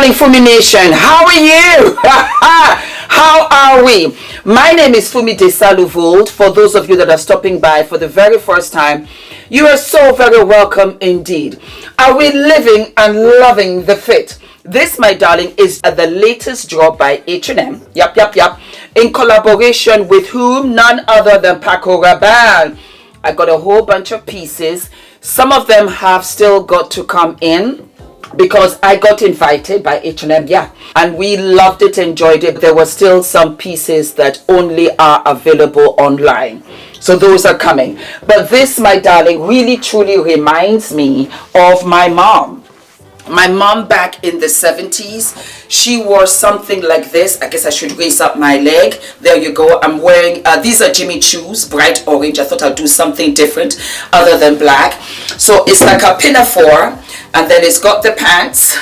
darling Fumi Nation, how are you? How are we? My name is Fumi Desalu-Vold. For those of you that are stopping by for the very first time, you are so very welcome indeed. Are we living and loving the fit? This, my darling, is the latest drop by H&M. Yep. In collaboration with whom? None other than Paco Rabanne. I got a whole bunch of pieces. Some of them have still got to come in because I got invited by H&M, and we loved it, enjoyed it. There were still some pieces that only are available online, so those are coming. But this, my darling, really truly reminds me of my mom. My mom back in the 70s, she wore something like this. I guess I should raise up my leg. There you go. I'm wearing, these are Jimmy Choo's, bright orange. I thought I'd do something different other than black. So it's like a pinafore, and then it's got the pants.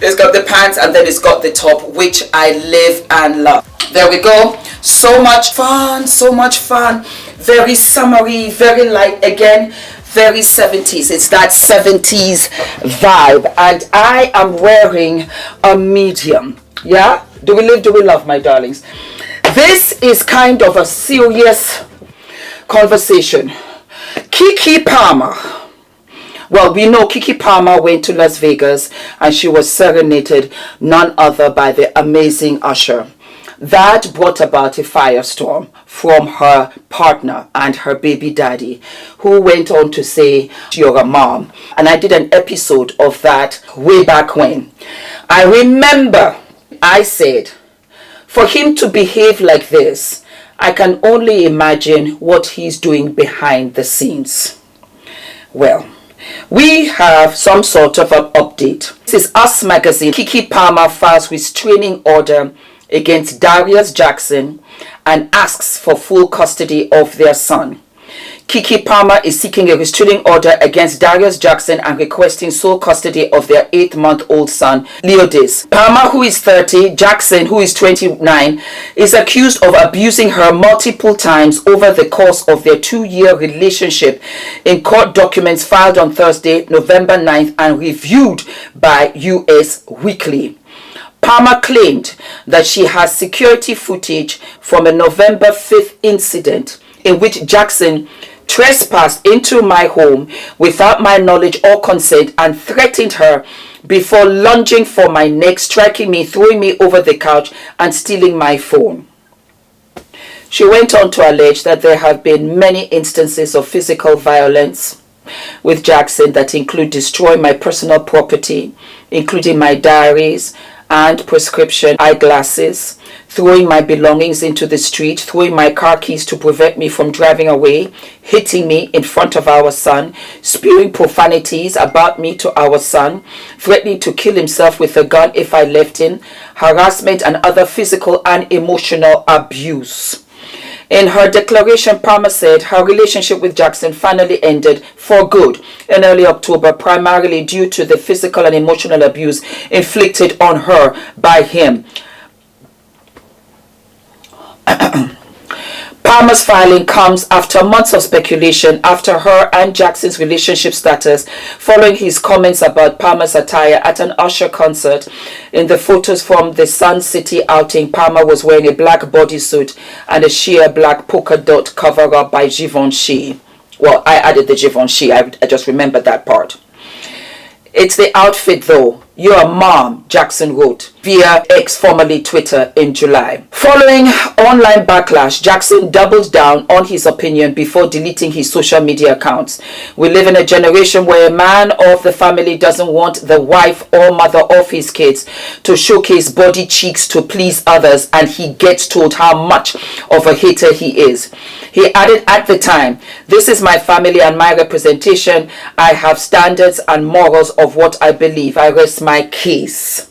It's got the pants, and then it's got the top, which I live and love. There we go. So much fun, so much fun. Very summery, very light again. Very 70s. It's that 70s vibe, and I am wearing a medium. Yeah, do we live, do we love, my darlings? This is kind of a serious conversation. Keke Palmer. Well, we know Keke Palmer went to Las Vegas and she was serenaded, none other by the amazing Usher. That brought about a firestorm from her partner and her baby daddy, who went on to say, "You're a mom." And I did an episode of that way back when. I remember I said, for him to behave like this, I can only imagine what he's doing behind the scenes. Well, we have some sort of an update. This is Us Magazine. Keke Palmer files restraining order against Darius Jackson and asks for full custody of their son. Keke Palmer is seeking a restraining order against Darius Jackson and requesting sole custody of their 8-month-old son, Leodis. Palmer, who is 30, Jackson, who is 29, is accused of abusing her multiple times over the course of their 2-year relationship in court documents filed on Thursday, November 9th and reviewed by US Weekly. Palmer claimed that she has security footage from a November 5th incident in which Jackson trespassed into my home without my knowledge or consent and threatened her before lunging for my neck, striking me, throwing me over the couch, and stealing my phone. She went on to allege that there have been many instances of physical violence with Jackson that include destroying my personal property, including my diaries and prescription eyeglasses, throwing my belongings into the street, throwing my car keys to prevent me from driving away, hitting me in front of our son, spewing profanities about me to our son, threatening to kill himself with a gun if I left him, harassment and other physical and emotional abuse. In her declaration, Palmer said her relationship with Jackson finally ended for good in early October, primarily due to the physical and emotional abuse inflicted on her by him. Palmer's filing comes after months of speculation after her and Jackson's relationship status following his comments about Palmer's attire at an Usher concert. In the photos from the Sun City outing, Palmer was wearing a black bodysuit and a sheer black polka dot cover-up by Givenchy. Well, I added the Givenchy. I just remembered that part. It's the outfit though. "You're a mom," Jackson wrote via X, formerly Twitter, in July. Following online backlash, Jackson doubled down on his opinion before deleting his social media accounts. "We live in a generation where a man of the family doesn't want the wife or mother of his kids to showcase body cheeks to please others, and he gets told how much of a hater he is." He added at the time, "This is my family and my representation. I have standards and morals of what I believe. I rest my case."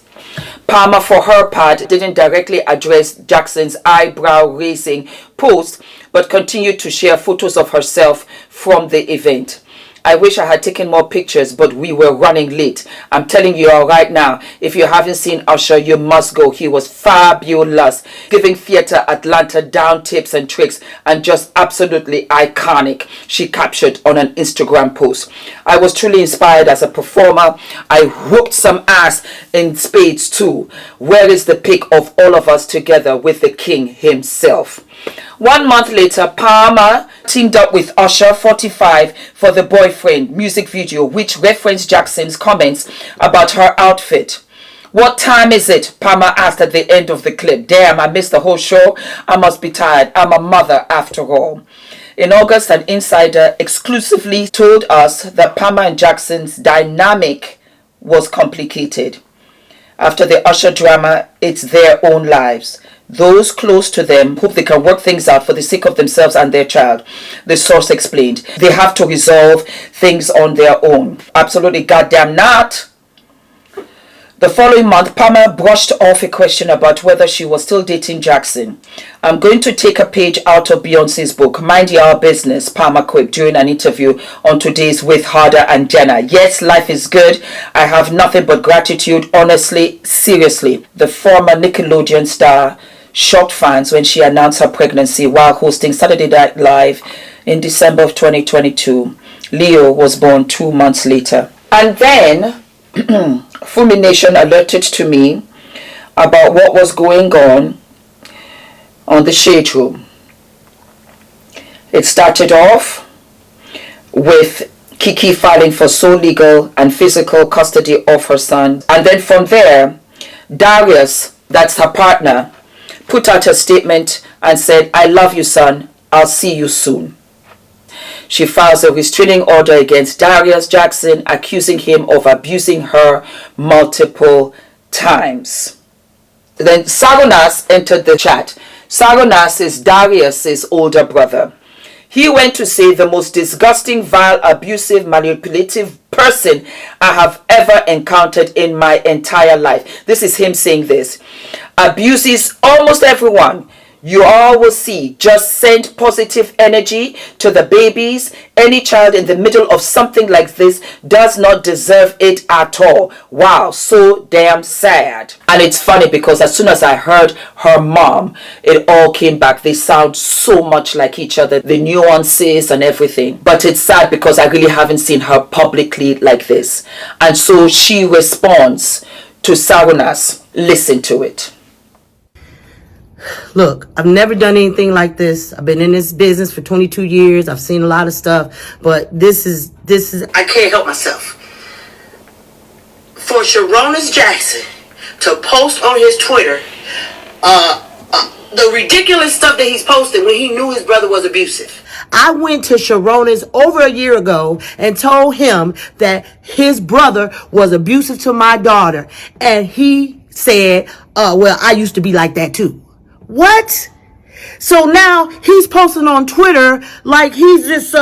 Palmer, for her part, didn't directly address Jackson's eyebrow-raising post, but continued to share photos of herself from the event. I wish I had taken more pictures, but we were running late. I'm telling you all right now, if you haven't seen Usher, you must go. He was fabulous, giving Theatre Atlanta down tips and tricks, and just absolutely iconic, she captured on an Instagram post. I was truly inspired as a performer. I whooped some ass in spades too. Where is the pic of all of us together with the king himself? 1 month later, Palmer teamed up with Usher 45 for The Boyfriend music video, which referenced Jackson's comments about her outfit. What time is it? Palmer asked at the end of the clip. Damn, I missed the whole show. I must be tired. I'm a mother after all. In August, an insider exclusively told us that Palmer and Jackson's dynamic was complicated. After the Usher drama, it's their own lives. Those close to them hope they can work things out for the sake of themselves and their child. The source explained. They have to resolve things on their own. Absolutely goddamn not. The following month, Palmer brushed off a question about whether she was still dating Jackson. I'm going to take a page out of Beyonce's book, Mind Your Business, Palmer quipped during an interview on today's with Harder and Jenna. Yes, life is good. I have nothing but gratitude, honestly, seriously. The former Nickelodeon star shocked fans when she announced her pregnancy while hosting Saturday Night Live in December of 2022. Leo was born 2 months later. And then Fumi Nation alerted to me about what was going on the Shade Room. It started off with Kiki filing for sole legal and physical custody of her son. And then from there, Darius, that's her partner, put out a statement and said, I love you, son. I'll see you soon. She files a restraining order against Darius Jackson, accusing him of abusing her multiple times. Then Sarunas entered the chat. Sarunas is Darius's older brother. He went to say the most disgusting, vile, abusive, manipulative person I have ever encountered in my entire life. This is him saying this. Abuses almost everyone you all will see. Just send positive energy to the babies. Any child in the middle of something like this does not deserve it at all. Wow, so damn sad. And it's funny because as soon as I heard her mom, it all came back. They sound so much like each other, the nuances and everything. But it's sad because I really haven't seen her publicly like this. And so she responds to Sarunas. Listen to it. Look, I've never done anything like this. I've been in this business for 22 years. I've seen a lot of stuff, but this is, I can't help myself. For Sharonis Jackson to post on his Twitter, the ridiculous stuff that he's posted when he knew his brother was abusive. I went to Sharonis over a year ago and told him that his brother was abusive to my daughter. And he said, well, I used to be like that too. What? So now he's posting on Twitter like he's this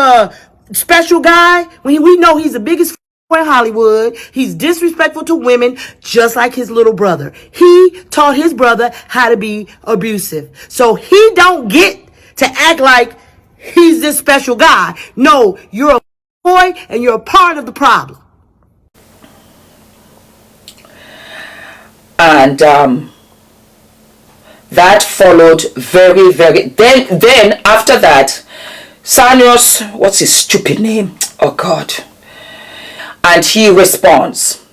special guy when we know he's the biggest in Hollywood. He's disrespectful to women just like his little brother. He taught his brother how to be abusive. So he don't get to act like he's this special guy. No, you're a boy and you're a part of the problem. And that followed very, then after that, Sanios, what's his stupid name? Oh God. And he responds,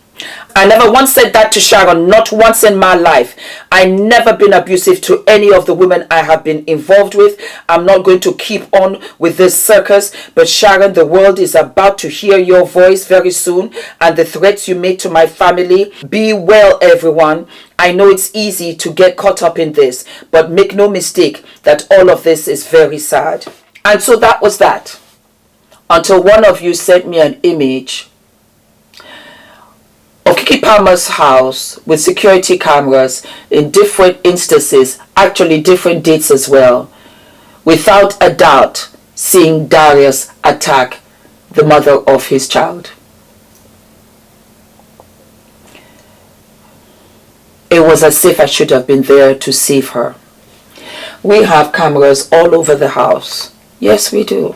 I never once said that to Sharon, not once in my life. I never been abusive to any of the women I have been involved with. I'm not going to keep on with this circus, but Sharon, the world is about to hear your voice very soon and the threats you made to my family. Be well, everyone. I know it's easy to get caught up in this, but make no mistake that all of this is very sad. And so that was that. Until one of you sent me an image of Keke Palmer's house with security cameras in different instances, actually different dates as well, without a doubt seeing Darius attack the mother of his child. It was as if I should have been there to save her. We have cameras all over the house. Yes, we do.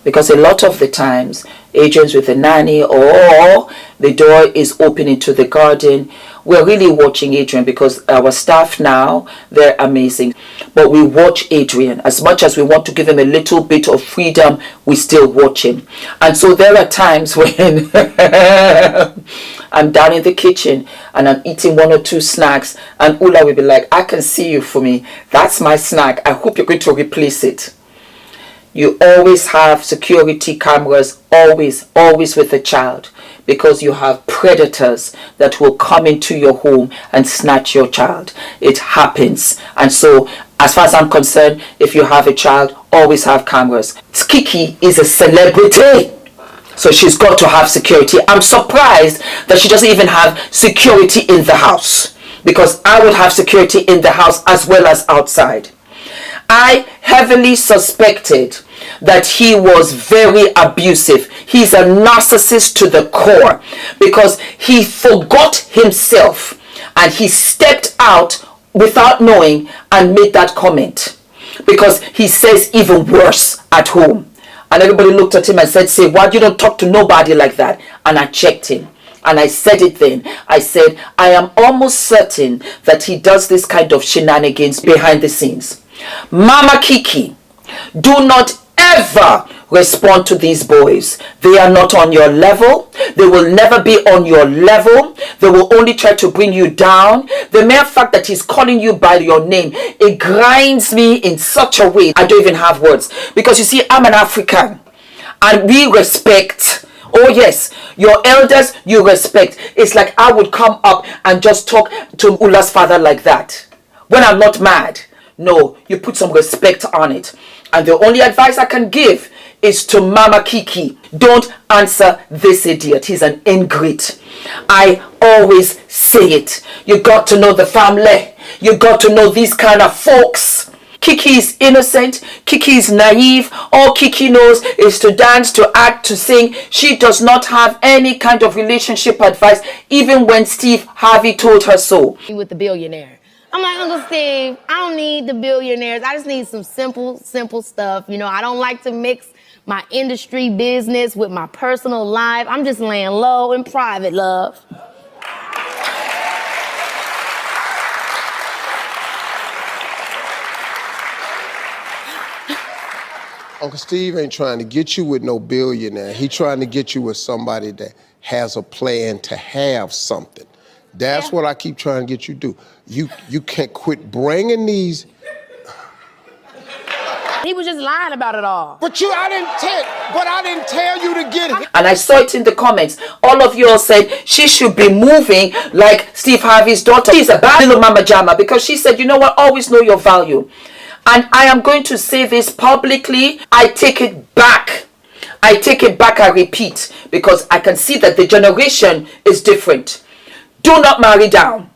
Because a lot of the times, Adrian's with a nanny or the door is open into the garden. We're really watching Adrian because our staff now, they're amazing. But we watch Adrian. As much as we want to give him a little bit of freedom, we still watch him. And so there are times when I'm down in the kitchen and I'm eating 1 or 2 snacks and Ula will be like, I can see you, Fumi. That's my snack. I hope you're going to replace it. You always have security cameras, always with a child, because you have predators that will come into your home and snatch your child. It happens. And so, as far as I'm concerned, if you have a child, always have cameras. Kiki is a celebrity, so she's got to have security. I'm surprised that she doesn't even have security in the house, because I would have security in the house as well as outside. I heavily suspected that he was very abusive. He's a narcissist to the core, because he forgot himself and he stepped out without knowing and made that comment, because he says even worse at home. And everybody looked at him and said, say, why you don't talk to nobody like that? And I checked him. And I said it then. I said, I am almost certain that he does this kind of shenanigans behind the scenes. Mama Kiki, do not ever respond to these boys. They are not on your level. They will never be on your level. They will only try to bring you down. The mere fact that he's calling you by your name, it grinds me in such a way I don't even have words. Because you see, I'm an African and we respect. Oh yes, your elders you respect. It's like I would come up and just talk to Ula's father like that when I'm not mad. No, you put some respect on it. And the only advice I can give is to Mama Kiki. Don't answer this idiot. He's an ingrate. I always say it. You got to know the family. You got to know these kind of folks. Kiki is innocent. Kiki is naive. All Kiki knows is to dance, to act, to sing. She does not have any kind of relationship advice, even when Steve Harvey told her so. With the billionaire. I'm like, Uncle Steve, I don't need the billionaires. I just need some simple stuff. You know, I don't like to mix my industry business with my personal life. I'm just laying low in private, love. Uncle Steve ain't trying to get you with no billionaire. He trying to get you with somebody that has a plan to have something. That's what I keep trying to get you to do. You can't quit bringing these. He was just lying about it all. But I didn't tell you to get it. And I saw it in the comments. All of you all said she should be moving like Steve Harvey's daughter. She's a bad little mama jamma, because she said, you know what, always know your value. And I am going to say this publicly. I take it back. I take it back, I repeat, because I can see that the generation is different. Do not marry down.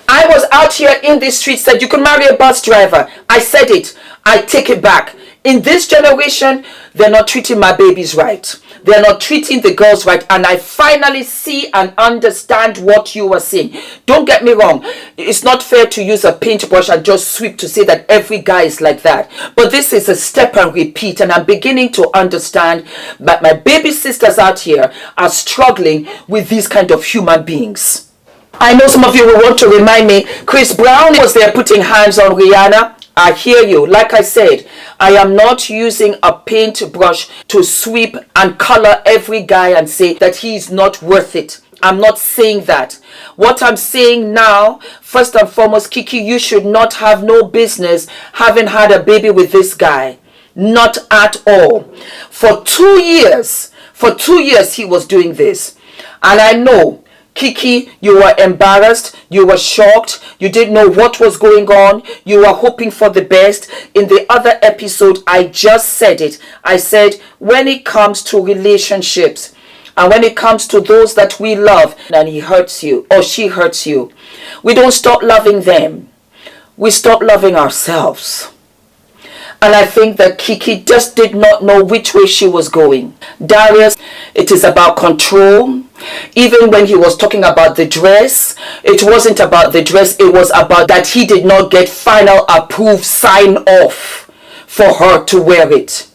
I was out here in the streets that you can marry a bus driver. I said it. I take it back. In this generation, they're not treating my babies right. They're not treating the girls right. And I finally see and understand what you were saying. Don't get me wrong. It's not fair to use a paintbrush and just sweep to say that every guy is like that. But this is a step and repeat. And I'm beginning to understand that my baby sisters out here are struggling with these kind of human beings. I know some of you will want to remind me, Chris Brown was there putting hands on Rihanna. I hear you. Like I said, I am not using a paintbrush to sweep and color every guy and say that he's not worth it. I'm not saying that. What I'm saying now, first and foremost, Kiki, you should not have no business having had a baby with this guy. Not at all. For 2 years he was doing this. And I know, Kiki, you were embarrassed, you were shocked, you didn't know what was going on, you were hoping for the best. In the other episode, I just said it. I said, when it comes to relationships, and when it comes to those that we love, and he hurts you, or she hurts you, we don't stop loving them. We stop loving ourselves. And I think that Kiki just did not know which way she was going. Darius, it is about control. Even when he was talking about the dress, it wasn't about the dress. It was about that he did not get final approved sign off for her to wear it.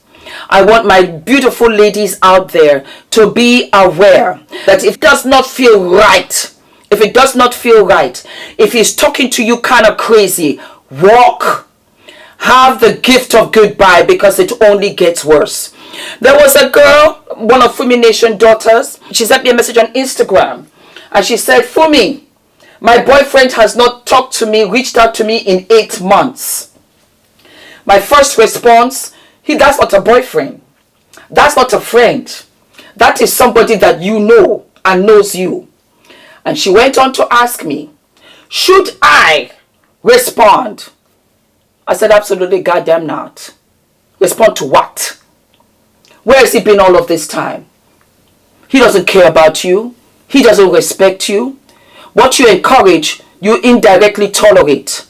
I want my beautiful ladies out there to be aware that if it does not feel right, if he's talking to you kind of crazy, walk. Have the gift of goodbye, because it only gets worse. There was a girl, one of Fumi Nation daughters. She sent me a message on Instagram. And she said, Fumi, my boyfriend has not talked to me, reached out to me in 8 months. My first response, that's not a boyfriend. That's not a friend. That is somebody that you know and knows you. And she went on to ask me, should I respond? I said, absolutely goddamn not. Respond to what? Where has he been all of this time? He doesn't care about you. He doesn't respect you. What you encourage, you indirectly tolerate.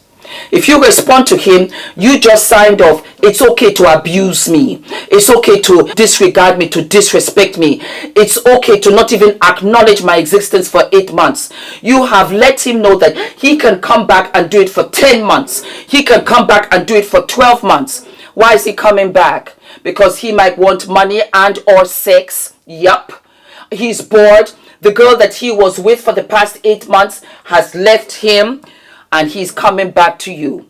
If you respond to him, you just signed off. It's okay to abuse me. It's okay to disregard me, to disrespect me. It's okay to not even acknowledge my existence for 8 months. You have let him know that he can come back and do it for 10 months. He can come back and do it for 12 months. Why is he coming back? Because he might want money and or sex. Yup. He's bored. The girl that he was with for the past 8 months has left him. And he's coming back to you.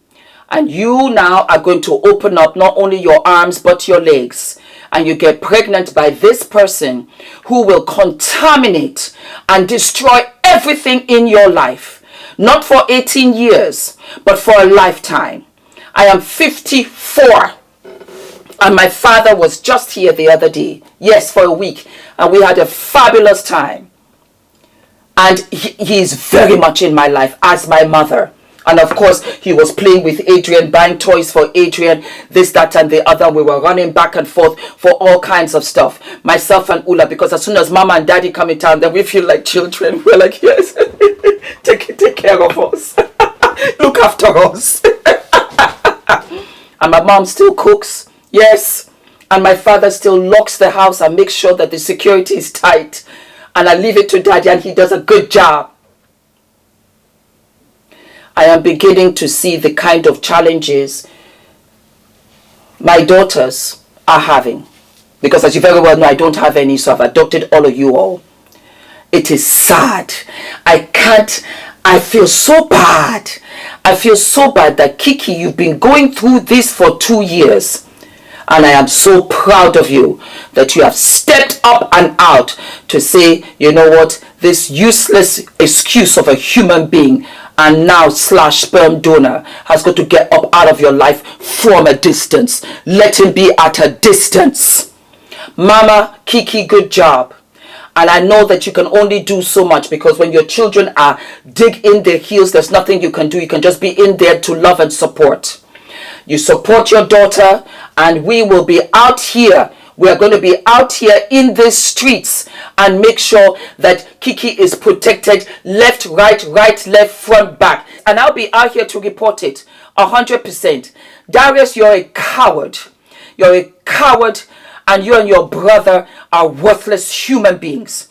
And you now are going to open up not only your arms but your legs. And you get pregnant by this person who will contaminate and destroy everything in your life. Not for 18 years, but for a lifetime. I am 54. And my father was just here the other day. Yes, for a week. And we had a fabulous time. And he is very much in my life as my mother. And of course, he was playing with Adrian, buying toys for Adrian, this, that, and the other. We were running back and forth for all kinds of stuff. Myself and Ula, because as soon as mama and daddy come in town, then we feel like children. We're like, yes, take care of us. Look after us. And my mom still cooks. Yes. And my father still locks the house and makes sure that the security is tight. And I leave it to daddy and he does a good job. I am beginning to see the kind of challenges my daughters are having. Because as you very well know, I don't have any, so I've adopted all of you all. It is sad. I feel so bad. I feel so bad that Kiki, you've been going through this for 2 years. And I am so proud of you that you have stepped up and out to say, you know what, this useless excuse of a human being and now / sperm donor has got to get up out of your life from a distance. Let him be at a distance. Mama, Kiki, good job. And I know that you can only do so much, because when your children are dig in their heels, there's nothing you can do. You can just be in there to love and support. You support your daughter, and we will be out here. We are going to be out here in the streets and make sure that Kiki is protected left, right, left, front, back. And I'll be out here to report it 100%. Darius, you're a coward. You're a coward, and you and your brother are worthless human beings.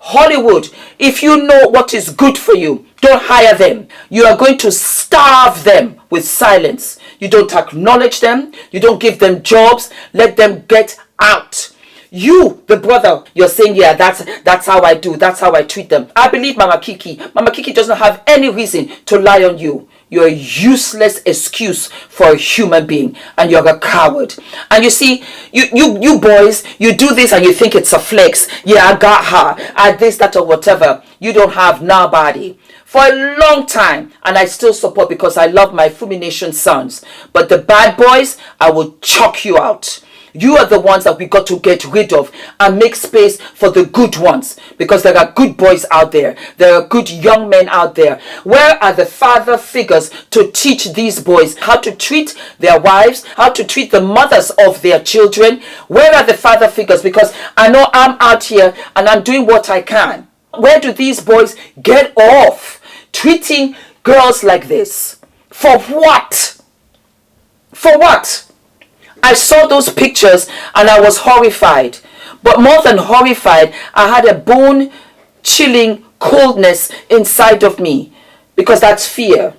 Hollywood, if you know what is good for you, don't hire them. You are going to starve them with silence. You don't acknowledge them. You don't give them jobs. Let them get out. You, the brother, you're saying, yeah, that's how I do. That's how I treat them. I believe Mama Kiki. Mama Kiki doesn't have any reason to lie on you. You're a useless excuse for a human being, and you're a coward. And you see, you boys, you do this and you think it's a flex. Yeah, I got her. I this, that, or whatever. You don't have nobody. For a long time, and I still support, because I love my Fumi Nation sons. But the bad boys, I will chuck you out. You are the ones that we got to get rid of and make space for the good ones, because there are good boys out there. There are good young men out there. Where are the father figures to teach these boys how to treat their wives, how to treat the mothers of their children? Where are the father figures? Because I know I'm out here and I'm doing what I can. Where do these boys get off treating girls like this? For what? For what? I saw those pictures and I was horrified. But more than horrified, I had a bone-chilling coldness inside of me, because that's fear.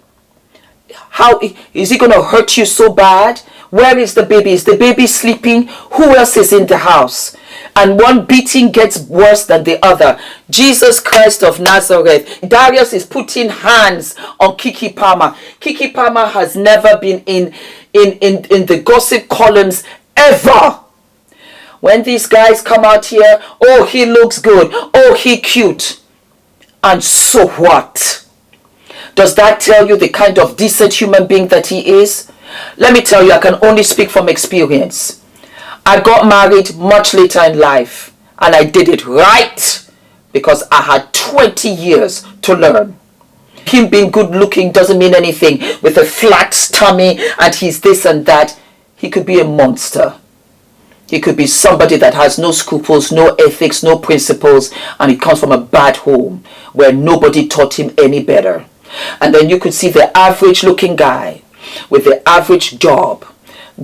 How is he going to hurt you so bad? Where is the baby? Is the baby sleeping? Who else is in the house? And one beating gets worse than the other. Jesus Christ of Nazareth. Darius is putting hands on Keke Palmer. Keke Palmer has never been in the gossip columns ever. When these guys come out here, oh, he looks good. Oh, he cute. And so what? Does that tell you the kind of decent human being that he is? Let me tell you, I can only speak from experience. I got married much later in life, and I did it right because I had 20 years to learn. Him being good looking doesn't mean anything. With a flat tummy and he's this and that, he could be a monster. He could be somebody that has no scruples, no ethics, no principles, and he comes from a bad home where nobody taught him any better. And then you could see the average looking guy with the average job,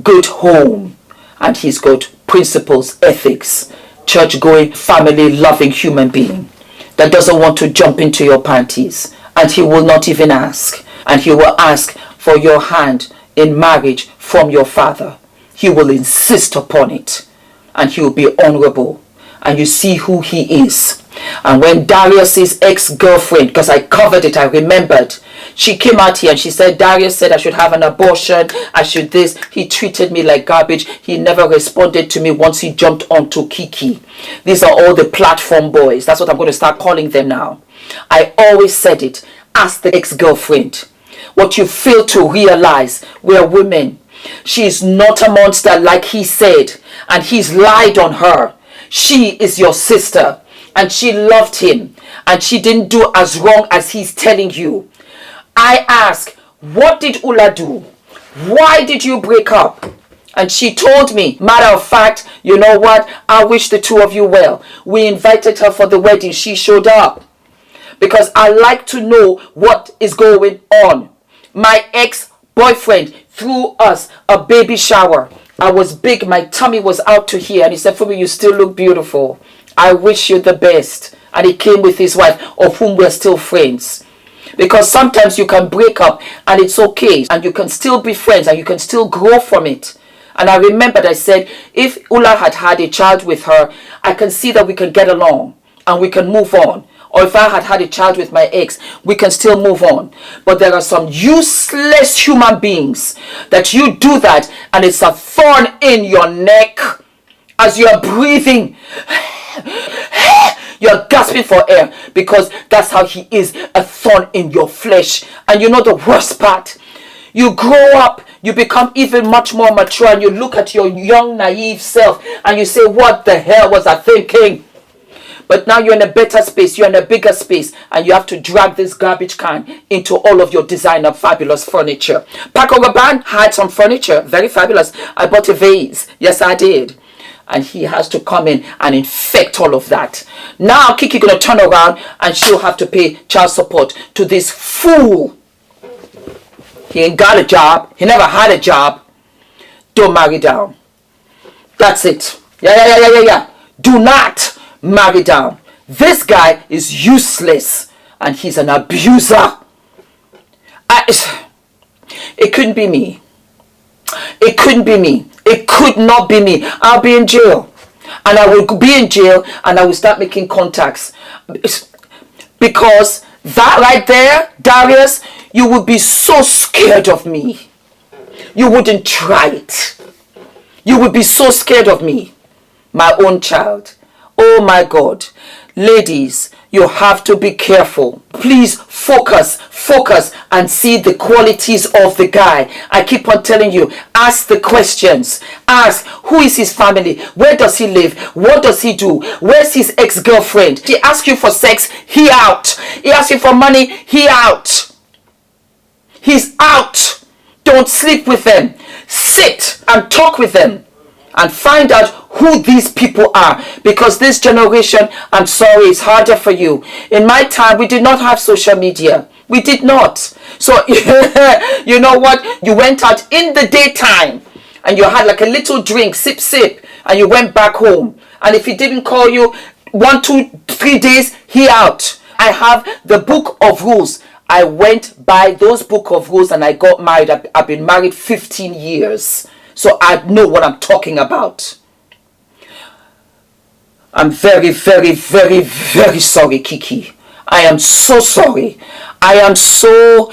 good home, and he's got principles, ethics, church-going, family-loving human being that doesn't want to jump into your panties. And he will not even ask. And he will ask for your hand in marriage from your father. He will insist upon it. And he will be honorable. And you see who he is. And when Darius's ex-girlfriend, because I covered it, I remembered, she came out here and she said, Darius said I should have an abortion, I should this. He treated me like garbage. He never responded to me once he jumped onto Kiki. These are all the platform boys. That's what I'm going to start calling them now. I always said it. Ask the ex-girlfriend. What you fail to realize, we're women. She is not a monster like he said. And he's lied on her. She is your sister. And she loved him. And she didn't do as wrong as he's telling you. I ask, what did Ula do? Why did you break up? And she told me, matter of fact, you know what? I wish the two of you well. We invited her for the wedding. She showed up. Because I like to know what is going on. My ex-boyfriend threw us a baby shower. I was big. My tummy was out to here. And he said, Fumi, you still look beautiful. I wish you the best. And he came with his wife, of whom we're still friends. Because sometimes you can break up and it's okay. And you can still be friends and you can still grow from it. And I remembered I said, if Ula had had a child with her, I can see that we can get along and we can move on. Or if I had had a child with my ex, we can still move on. But there are some useless human beings that you do that and it's a thorn in your neck as you're breathing. You're gasping for air because that's how he is, a thorn in your flesh. And you know the worst part? You grow up, you become even much more mature and you look at your young, naive self and you say, what the hell was I thinking? But now you're in a better space, you're in a bigger space, and you have to drag this garbage can into all of your designer fabulous furniture. Paco Rabanne had some furniture, very fabulous. I bought a vase. Yes, I did. And he has to come in and infect all of that. Now Kiki gonna turn around and she'll have to pay child support to this fool. He ain't got a job. He never had a job. Don't marry down. That's it. Yeah. Do not marry down. This guy is useless and he's an abuser. It couldn't be me. It couldn't be me. It could not be me. I'll be in jail. And I will be in jail and I will start making contacts. Because that right there, Darius, you would be so scared of me. You wouldn't try it. You would be so scared of me. My own child. Oh my God. Ladies, you have to be careful. Please focus and see the qualities of the guy. I keep on telling you, ask the questions. Ask, who is his family? Where does he live? What does he do? Where's his ex-girlfriend? He asks you for sex, he out. He asks you for money, he out. He's out. Don't sleep with them. Sit and talk with them and find out who these people are, because this generation, I'm sorry, it's harder for you. In my time, we did not have social media. We did not. So, you know what? You went out in the daytime and you had like a little drink, sip, and you went back home. And if he didn't call you 1, 2, 3 days, he out. I have the book of rules. I went by those book of rules and I got married. I've been married 15 years. so I know what I'm talking about. I'm very, very, very, very sorry, Kiki. I am so sorry. I am so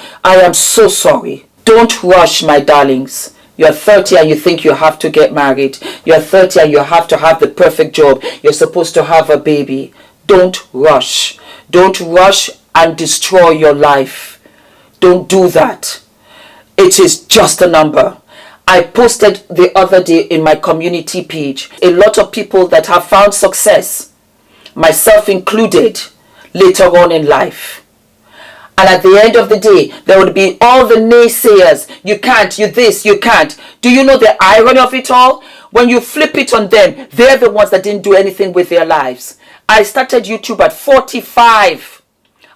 sorry. Don't rush, my darlings. You're 30 and you think you have to get married. You're 30 and you have to have the perfect job. You're supposed to have a baby. Don't rush. Don't rush and destroy your life. Don't do that. It is just a number. I posted the other day in my community page a lot of people that have found success, myself included, later on in life. And at the end of the day, there would be all the naysayers. You can't, you this, you can't. Do you know the irony of it all? When you flip it on them, they're the ones that didn't do anything with their lives. I started YouTube at 45.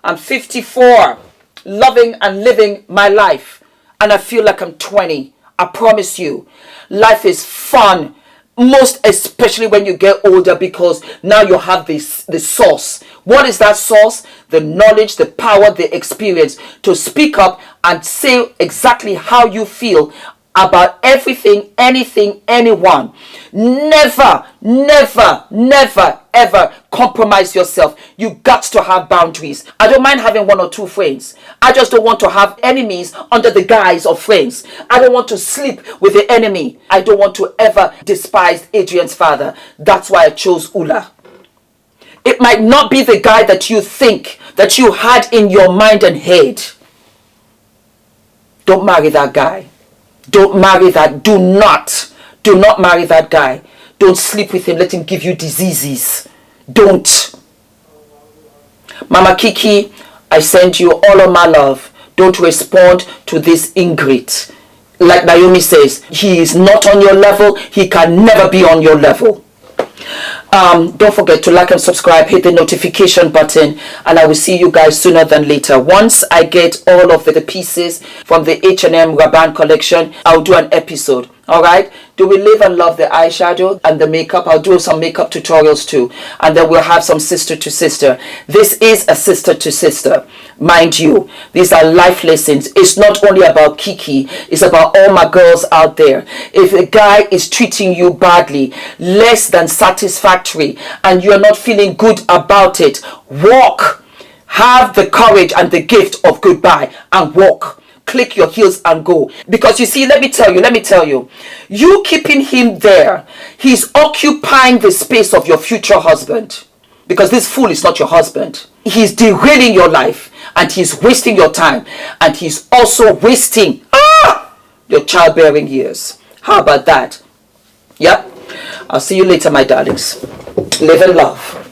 I'm 54, loving and living my life. And I feel like I'm 20. I promise you, life is fun. Most especially when you get older, because now you have the source. What is that source? The knowledge, the power, the experience to speak up and say exactly how you feel about everything, anything, anyone. Never, never, never, ever compromise yourself. You got to have boundaries. I don't mind having 1 or 2 friends. I just don't want to have enemies under the guise of friends. I don't want to sleep with the enemy. I don't want to ever despise Adrian's father. That's why I chose Ula. It might not be the guy that you think, that you had in your mind and head. Don't marry that guy. Don't marry that. Do not marry that guy. Don't sleep with him. Let him give you diseases. Don't. Mama Kiki, I send you all of my love. Don't respond to this ingrate. Like Naomi says, he is not on your level. He can never be on your level. Don't forget to like and subscribe, hit the notification button, and I will see you guys sooner than later. Once I get all of the pieces from the H&M Rabanne collection, I'll do an episode. All right, do we live and love the eyeshadow and the makeup? I'll do some makeup tutorials too, and then we'll have some sister to sister. This is a sister to sister, mind you. These are life lessons. It's not only about Kiki, it's about all my girls out there. If a guy is treating you badly, less than satisfactory, and you're not feeling good about it, walk. Have the courage and the gift of goodbye and walk. Click your heels and go. Because you see, let me tell you, you keeping him there, he's occupying the space of your future husband. Because this fool is not your husband. He's derailing your life, and he's wasting your time, and he's also wasting your childbearing years. How about that? Yep. I'll see you later, my darlings. Live in love.